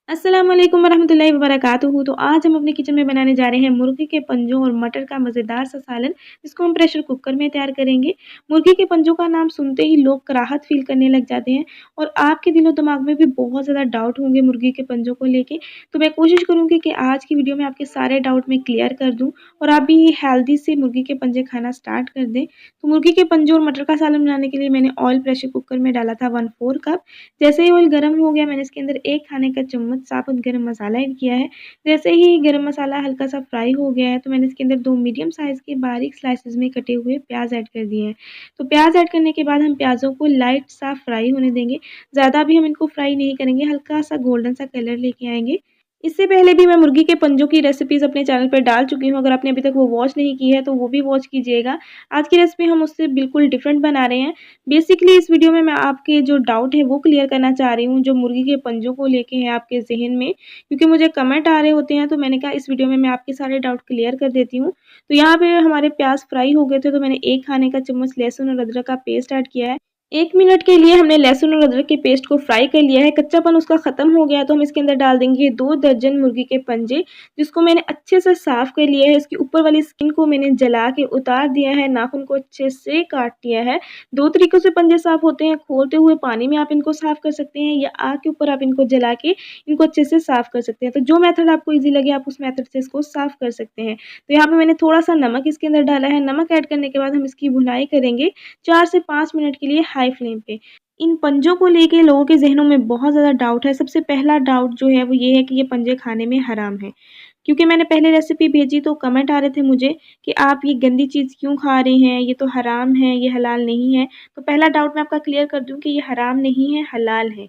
अस्सलाम वालेकुम वरहमतुल्लाहि वबरकातुहू। तो आज हम अपने किचन में बनाने जा रहे हैं मुर्गी के पंजों और मटर का मज़ेदार सा सालन, जिसको हम प्रेशर कुकर में तैयार करेंगे। मुर्गी के पंजों का नाम सुनते ही लोग कराहत फ़ील करने लग जाते हैं और आपके दिलो दिमाग में भी बहुत ज़्यादा डाउट होंगे मुर्गी के पंजों को लेके। तो मैं कोशिश करूँगी कि आज की वीडियो में आपके सारे डाउट मैं क्लियर कर दूँ और आप भी हेल्दी से मुर्गी के पंजे खाना स्टार्ट कर दें। तो मुर्गी के पंजों और मटर का सालन बनाने के लिए मैंने ऑयल प्रेशर कुकर में डाला था 1/4 कप। जैसे ही ऑयल गर्म हो गया, मैंने इसके अंदर 1 खाने का चम्मच साबुत गरम मसाला ऐड किया है। जैसे ही गरम मसाला हल्का-सा फ्राई हो गया है, तो मैंने इसके अंदर 2 मीडियम साइज़ के बारीक स्लाइसेस में कटे हुए प्याज़ ऐड कर दिए हैं। तो प्याज़ ऐड करने के बाद हम प्याज़ों को लाइट सा फ्राई होने देंगे। ज़्यादा भी हम इनको फ्राई नहीं करेंगे, हल्का-सा गोल्डन सा कलर लेके आएँगे। इससे पहले भी मैं मुर्गी के पंजों की रेसिपीज़ अपने चैनल पर डाल चुकी हूँ, अगर आपने अभी तक वो वॉच नहीं की है, तो वो भी वॉच कीजिएगा। आज की रेसिपी हम उससे बिल्कुल डिफरेंट बना रहे हैं। बेसिकली इस वीडियो में मैं आपके जो डाउट है वो क्लियर करना चाह रही हूँ, जो मुर्गी के पंजों को लेके है आपके ज़हन में, क्योंकि मुझे कमेंट आ रहे होते हैं, तो मैंने कहा इस वीडियो में मैं आपके सारे डाउट क्लियर कर देती हूँ। तो यहाँ पे हमारे प्याज़ फ्राई हो गए थे, तो मैंने 1 खाने का चम्मच लहसुन और अदरक का पेस्ट ऐड किया है। 1 मिनट के लिए हमने लहसुन और अदरक के पेस्ट को फ्राई कर लिया है, कच्चापन उसका ख़त्म हो गया, तो हम इसके अंदर डाल देंगे 2 दर्जन मुर्गी के पंजे, जिसको मैंने अच्छे से साफ़ कर लिया है। इसकी ऊपर वाली स्किन को मैंने जला के उतार दिया है, नाखून को अच्छे से काट दिया है। 2 तरीकों से पंजे साफ़ होते हैं, खोलते हुए पानी में आप इनको साफ़ कर सकते हैं या आग के ऊपर आप इनको जला के इनको अच्छे से साफ़ कर सकते हैं। तो जो मेथड आपको ईज़ी लगे आप उस मेथड से इसको साफ़ कर सकते हैं। तो यहाँ पे मैंने थोड़ा-सा नमक इसके अंदर डाला है, नमक ऐड करने के बाद हम इसकी भुनाई करेंगे 4 से 5 मिनट के लिए हाई फ्लेम पे। इन पंजों को लेके लोगों के ज़हनों में बहुत ज़्यादा डाउट है। सबसे पहला डाउट जो है वो ये है कि ये पंजे खाने में हराम है। क्योंकि मैंने पहले रेसिपी भेजी तो कमेंट आ रहे थे मुझे कि आप ये गंदी चीज़ क्यों खा रहे हैं, ये तो हराम है, ये हलाल नहीं है। तो पहला डाउट मैं आपका क्लियर कर दूँ कि ये हराम नहीं है, हलाल है।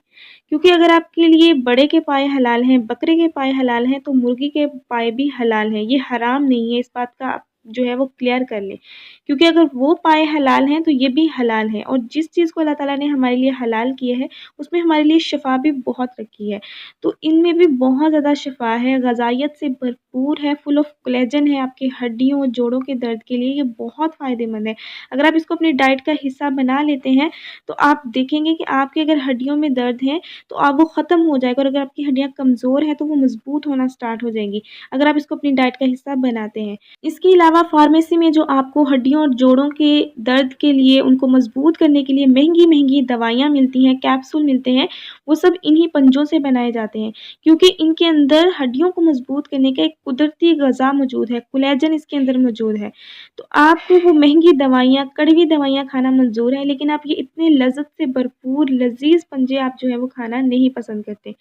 क्योंकि अगर आपके लिए बड़े के पाए हलाल हैं, बकरे के पाए हलाल हैं, तो मुर्गी के पाए भी हलाल हैं। ये हराम नहीं है, इस बात का आप जो है वो क्लियर कर लें। क्योंकि अगर वो पाए हलाल हैं, तो ये भी हलाल हैं और जिस चीज़ को अल्लाह ताला ने हमारे लिए हलाल किया है, उसमें हमारे लिए शिफ़ा भी बहुत रखी है। तो इनमें भी बहुत ज़्यादा शिफ़ा है, ग़ज़ाइयत से भरपूर है, फुल ऑफ कोलेजन है आपकी हड्डियों और जोड़ों के दर्द के लिए, ये बहुत फ़ायदेमंद है। अगर आप इसको अपनी डाइट का हिस्सा बना लेते हैं, तो आप देखेंगे कि आपकी अगर हड्डियों में दर्द है, तो अब वो ख़त्म हो जाएगा और अगर आपकी हड्डियाँ कमज़ोर हैं, तो वो मज़बूत होना स्टार्ट हो जाएँगी, अगर आप इसको अपनी डाइट का हिस्सा बनाते हैं। इसके अलावा फ़ार्मेसी में जो आपको हड्डियों और जोड़ों के दर्द के लिए उनको मज़बूत करने के लिए महँगी-महँगी दवाइयाँ मिलती हैं, कैप्सूल मिलते हैं, वो सब इन्हीं पंजों से बनाए जाते हैं। क्योंकि इनके अंदर हड्डियों को मज़बूत करने का एक कुदरती ग़ज़ा मौजूद है, कोलेजन इसके अंदर मौजूद है। तो आपको वो महँगी दवाइयाँ, कड़वी दवाइयाँ खाना मंज़ूर है, लेकिन आप ये इतने लज़्ज़त से भरपूर लज़ीज़ पंजे आप जो है वो खाना नहीं पसंद करते।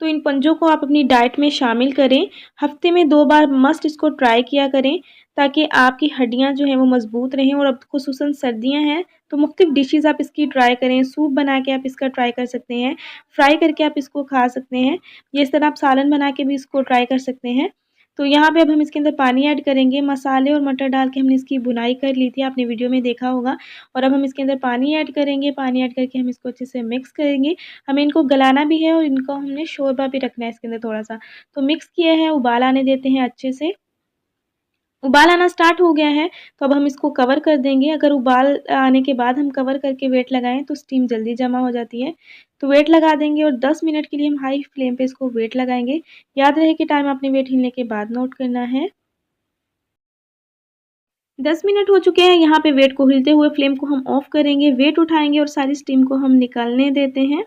तो इन पंजों को आप अपनी डाइट में शामिल करें। हफ़्ते में 2 बार मस्ट इसको ट्राई किया करें, ताकि आपकी हड्डियाँ जो हैं वो मज़बूत रहें और अब ख़ुसूसन सर्दियाँ हैं, तो मुख्तलिफ़ डिशेज़ आप इसकी ट्राई करें। सूप बना के आप इसका ट्राई कर सकते हैं, फ्राई करके आप इसको खा सकते हैं, या इस तरह आप सालन बना के भी इसको ट्राई कर सकते हैं। तो यहाँ पे अब हम इसके अंदर पानी ऐड करेंगे, मसाले और मटर डाल के हमने इसकी भुनाई कर ली थी, आपने वीडियो में देखा होगा। और अब हम इसके अंदर पानी ऐड करेंगे, पानी ऐड करके हम इसको अच्छे से मिक्स करेंगे। हमें इनको गलाना भी है और इनको हमने शोरबा भी रखना है इसके अंदर थोड़ा-सा। तो मिक्स किया है, उबाल आने देते हैं अच्छे से। उबाल आना स्टार्ट हो गया है, तो अब हम इसको कवर कर देंगे। अगर उबाल आने के बाद हम कवर करके वेट लगाएँ, तो स्टीम जल्दी जमा हो जाती है। तो वेट लगा देंगे और 10 मिनट के लिए हम हाई फ्लेम पे इसको वेट लगाएँगे। याद रहे कि टाइम आपने वेट हिलने के बाद नोट करना है। 10 मिनट हो चुके हैं, यहाँ पे वेट को हिलते हुए फ्लेम को हम ऑफ करेंगे, वेट उठाएँगे और सारी स्टीम को हम निकालने देते हैं।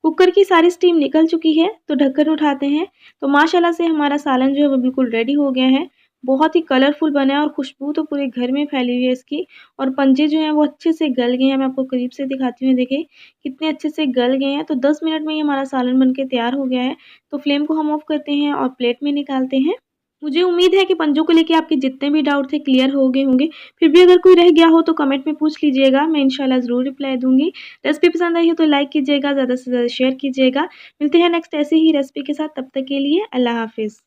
कुकर की सारी स्टीम निकल चुकी है, तो ढक्कन उठाते हैं। तो माशाल्लाह से हमारा सालन जो है वो बिल्कुल रेडी हो गया है। बहुत ही कलरफुल बना है और खुशबू तो पूरे घर में फैली हुई है इसकी। और पंजे जो हैं वो अच्छे से गल गए हैं, मैं आपको करीब से दिखाती हूँ, देखिए कितने अच्छे से गल गए हैं। तो 10 मिनट में ही हमारा सालन बन के तैयार हो गया है। तो फ्लेम को हम ऑफ करते हैं और प्लेट में निकालते हैं। मुझे उम्मीद है कि पंजों को लेके आपके जितने भी डाउट थे क्लियर हो गए होंगे। फिर भी अगर कोई रह गया हो तो कमेंट में पूछ लीजिएगा, मैं इंशाल्लाह ज़रूर रिप्लाई दूँगी। रेसिपी पसंद आई हो तो लाइक कीजिएगा, ज़्यादा से ज़्यादा शेयर कीजिएगा। मिलते हैं नेक्स्ट ऐसी ही रेसिपी के साथ, तब तक के लिए अल्लाह हाफ़िज़।